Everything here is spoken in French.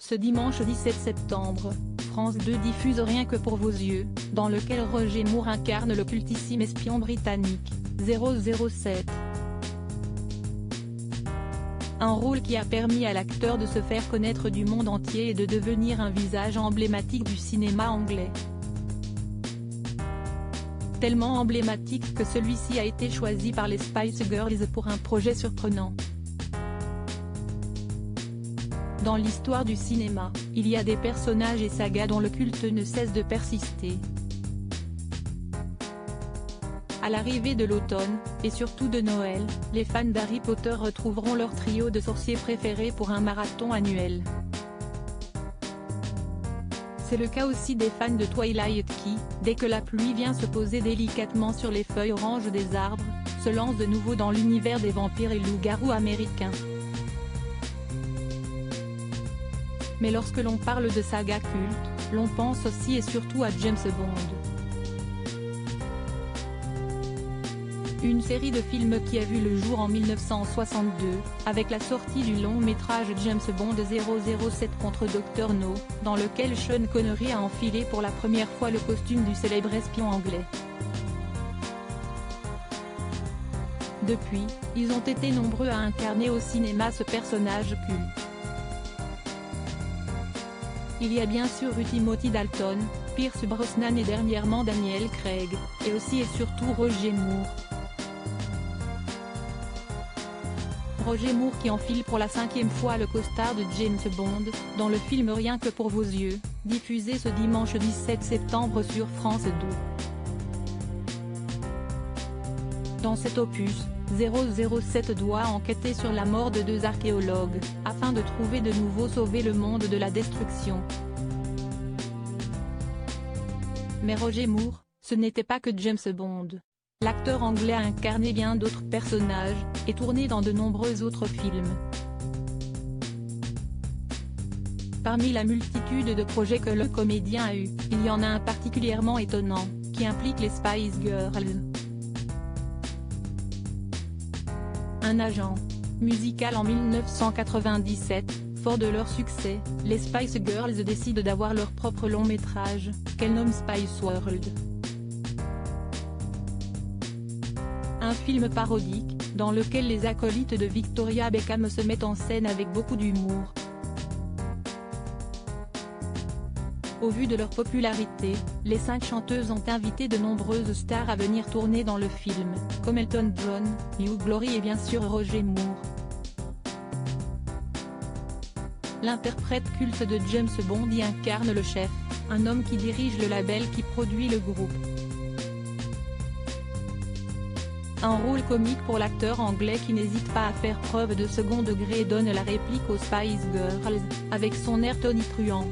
Ce dimanche 17 septembre, France 2 diffuse Rien que pour vos yeux, dans lequel Roger Moore incarne le cultissime espion britannique, 007. Un rôle qui a permis à l'acteur de se faire connaître du monde entier et de devenir un visage emblématique du cinéma anglais. Tellement emblématique que celui-ci a été choisi par les Spice Girls pour un projet surprenant. Dans l'histoire du cinéma, il y a des personnages et sagas dont le culte ne cesse de persister. À l'arrivée de l'automne, et surtout de Noël, les fans d'Harry Potter retrouveront leur trio de sorciers préférés pour un marathon annuel. C'est le cas aussi des fans de Twilight qui, dès que la pluie vient se poser délicatement sur les feuilles oranges des arbres, se lancent de nouveau dans l'univers des vampires et loups-garous américains. Mais lorsque l'on parle de saga culte, l'on pense aussi et surtout à James Bond. Une série de films qui a vu le jour en 1962, avec la sortie du long-métrage James Bond 007 contre Dr No, dans lequel Sean Connery a enfilé pour la première fois le costume du célèbre espion anglais. Depuis, ils ont été nombreux à incarner au cinéma ce personnage culte. Il y a bien sûr eu Timothy Dalton, Pierce Brosnan et dernièrement Daniel Craig, et aussi et surtout Roger Moore. Roger Moore qui enfile pour la 5e fois le costard de James Bond, dans le film Rien que pour vos yeux, diffusé ce dimanche 17 septembre sur France 2. Dans cet opus, 007 doit enquêter sur la mort de 2 archéologues, afin de trouver de nouveau sauver le monde de la destruction. Mais Roger Moore, ce n'était pas que James Bond. L'acteur anglais a incarné bien d'autres personnages, et tourné dans de nombreux autres films. Parmi la multitude de projets que le comédien a eu, il y en a un particulièrement étonnant, qui implique les Spice Girls. Un agent musical en 1997, fort de leur succès, les Spice Girls décident d'avoir leur propre long-métrage, qu'elles nomment Spice World. Un film parodique, dans lequel les acolytes de Victoria Beckham se mettent en scène avec beaucoup d'humour. Au vu de leur popularité, les 5 chanteuses ont invité de nombreuses stars à venir tourner dans le film, comme Elton John, Hugh Glory et bien sûr Roger Moore. L'interprète culte de James Bond y incarne le chef, un homme qui dirige le label qui produit le groupe. Un rôle comique pour l'acteur anglais qui n'hésite pas à faire preuve de second degré et donne la réplique aux Spice Girls, avec son air tonitruant.